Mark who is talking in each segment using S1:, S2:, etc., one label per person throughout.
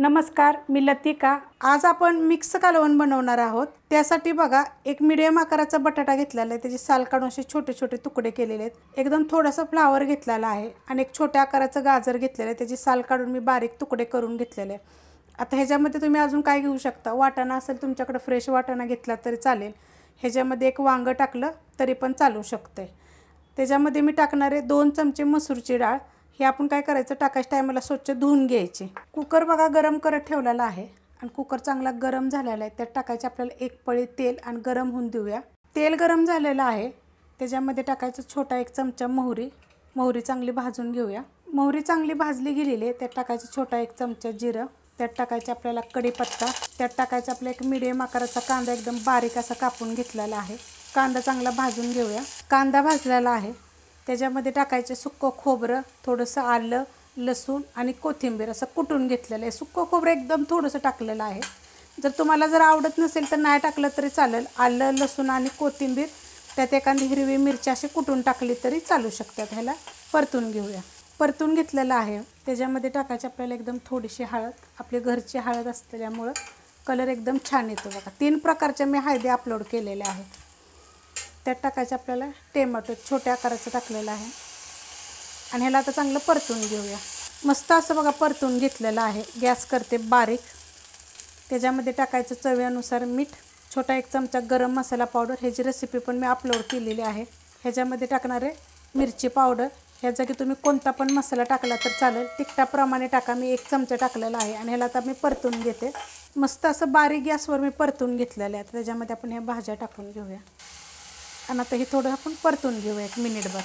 S1: नमस्कार, मी लतिका। आज आपण मिक्स कालवण बनवणार आहोत। त्यासाठी बघा एक मीडियम आकाराचा बटाटा घेतलेला आहे, त्याची साल काढून असे छोटे छोटे तुकडे केलेले आहेत। एकदम थोडासा फ्लावर घेतलेला आहे आणि एक छोट्या आकाराचं गाजर घेतलेलं आहे, त्याची साल काढून मी बारीक तुकडे करून घेतलेले आहे। आता ह्याच्यामध्ये तुम्ही अजून काय घेऊ शकता, वाटाणा असेल तुमच्याकडे फ्रेश वाटाणा घेतला तरी चालेल। ह्याच्यामध्ये एक वांग टाकलं तरी पण चालू शकते। त्याच्यामध्ये मी टाकणार आहे 2 चमचे मसूरची डाळ। हे आपण काय करायचं, टाकायच्या टायमाला स्वच्छ धुवून घ्यायचे। कुकर बघा गरम करत ठेवलेला आहे आणि कुकर चांगला गरम झालेला आहे। त्यात टाकायचे आपल्याला एक पळी तेल आणि गरम होऊन देऊया। तेल गरम झालेलं आहे, त्याच्यामध्ये टाकायचं छोटा 1 चमचा मोहरी। मोहरी चांगली भाजून घेऊया। मोहरी चांगली भाजली गेलेली आहे, त्यात टाकायचं छोटा 1 चमचा जिरं। त्यात टाकायचं आपल्याला कढीपत्ता। त्यात टाकायचं आपला एक मीडियम आकाराचा कांदा एकदम बारीक असा कापून घेतलेला आहे। कांदा चांगला भाजून घेऊया। कांदा भाजलेला आहे, त्याच्यामध्ये टाकायचे सुक्कं खोबरं, थोडंसं आलं, लसूण आणि कोथिंबीर असं कुटून घेतलेलं आहे। सुक्कं खोबरं एकदम थोडंसं टाकलेलं आहे। जर तुम्हाला जर आवडत नसेल तर नाही टाकलं तरी चालेल। आलं, लसूण आणि कोथिंबीर, त्यात एखादी हिरवी मिरची अशी कुटून टाकली तरी चालू शकतात। ह्याला परतून घेऊया। परतून घेतलेलं आहे, त्याच्यामध्ये टाकायची आपल्याला एकदम थोडीशी हळद। आपली घरची हळद असल्यामुळं कलर एकदम छान येतो बघा। 3 प्रकारच्या मी हळदी अपलोड केलेल्या आहेत। त्यात टाकायचं आपल्याला टोमॅटो छोट्या आकाराचं टाकलेलं आहे आणि ह्याला आता चांगलं परतून घेऊया। मस्त असं बघा परतून घेतलेलं आहे। गॅस करते बारीक। त्याच्यामध्ये टाकायचं चवीनुसार मीठ, छोटा 1 चमचा गरम मसाला पावडर। ह्याची रेसिपी पण मी अपलोड केलेली आहे। ह्याच्यामध्ये टाकणार आहे मिरची पावडर। ह्या जागी तुम्ही कोणता पण मसाला टाकला तर चालेल, तिखटाप्रमाणे टाका। मी 1 चमचा टाकलेला आहे आणि ह्याला आता मी परतून घेते। मस्त असं बारीक गॅसवर मी परतून घेतलेलं आहे। त्याच्यामध्ये आपण ह्या भाज्या टाकून घेऊया आणि आता हे थोडं आपण परतून घेऊया 1 मिनिटभर।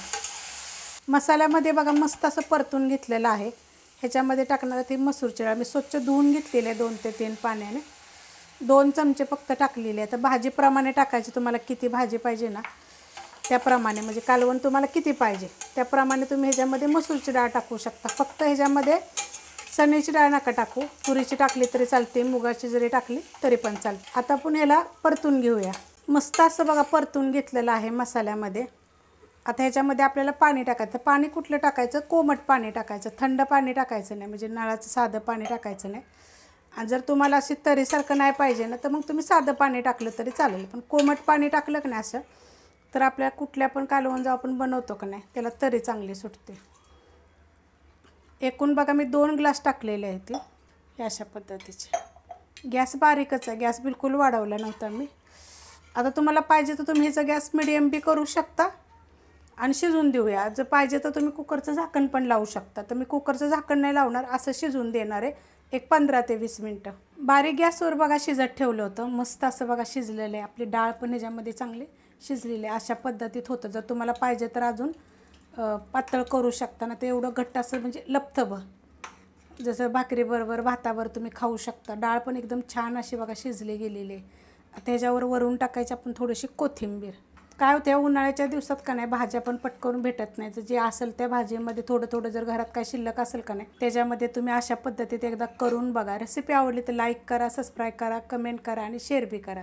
S1: मसाल्यामध्ये बघा मस्त असं परतून घेतलेलं आहे। ह्याच्यामध्ये टाकणार ती मसूरची डाळ। मी स्वच्छ धुवून घेतलेली आहे 2 ते 3 पाण्याने। 2 चमचे फक्त टाकलेले आहे। तर भाजीप्रमाणे टाकायची, तुम्हाला किती भाजी पाहिजे ना त्याप्रमाणे, म्हणजे कालवण तुम्हाला किती पाहिजे त्याप्रमाणे तुम्ही ह्याच्यामध्ये मसूरची डाळ टाकू शकता। फक्त ह्याच्यामध्ये चण्याची डाळ नका टाकू, तुरीची टाकली तरी चालते, मुगाची जरी टाकली तरी पण चालते। आता आपण ह्याला परतून घेऊया। मस्त असं बघा परतून घेतलेलं आहे मसाल्यामध्ये। आता ह्याच्यामध्ये आपल्याला पाणी टाकायचं। पाणी कुठलं टाकायचं, कोमट पाणी टाकायचं, थंड पाणी टाकायचं नाही, म्हणजे नळाचं साधं पाणी टाकायचं नाही। आणि जर तुम्हाला अशी तरीसारखं नाही पाहिजे ना तर मग तुम्ही साधं पाणी टाकलं तरी चालेल, पण कोमट पाणी टाकलं की नाही असं तर आपल्या कुठल्या पण कालवण जो आपण बनवतो का नाही त्याला तरी चांगली सुटते। एकूण बघा मी 2 ग्लास टाकलेले आहेत ते अशा पद्धतीचे। गॅस बारीकच आहे, गॅस बिलकुल वाढवला नव्हता मी। आता तुम्हाला पाहिजे तर तुम्ही ह्याचा गॅस मिडियम बी करू शकता आणि शिजून देऊया। जर पाहिजे तर तुम्ही कुकरचं झाकण पण लावू शकता। तर मी कुकरचं झाकण नाही लावणार, असं शिजून देणार आहे एक 15 ते 20 मिनटं। बारीक गॅसवर बघा शिजत ठेवलं होतं, मस्त असं बघा शिजलेलं आहे। आपली डाळ पण ह्याच्यामध्ये चांगली शिजलेली आहे, अशा पद्धतीत होतं। जर तुम्हाला पाहिजे तर अजून पातळ करू शकता ना, ते एवढं घट्ट असं म्हणजे लपथबं, जसं भाकरीबरोबर भातावर तुम्ही खाऊ शकता। डाळ पण एकदम छान अशी बघा शिजली गेलेली आहे। आता ह्याच्यावर वरून टाकायची आपण थोडीशी कोथिंबीर। काय होतं, उन्हाळ्याच्या दिवसात का नाही भाज्या पण पटकन भेटत नाही, तर जे असेल त्या भाजीमध्ये थोडं थोडं जर घरात काय शिल्लक असेल का नाही त्याच्यामध्ये तुम्ही अशा पद्धतीत एकदा करून बघा। रेसिपी आवडली तर लाईक करा, सबस्क्राईब करा, कमेंट करा आणि शेअर बी करा।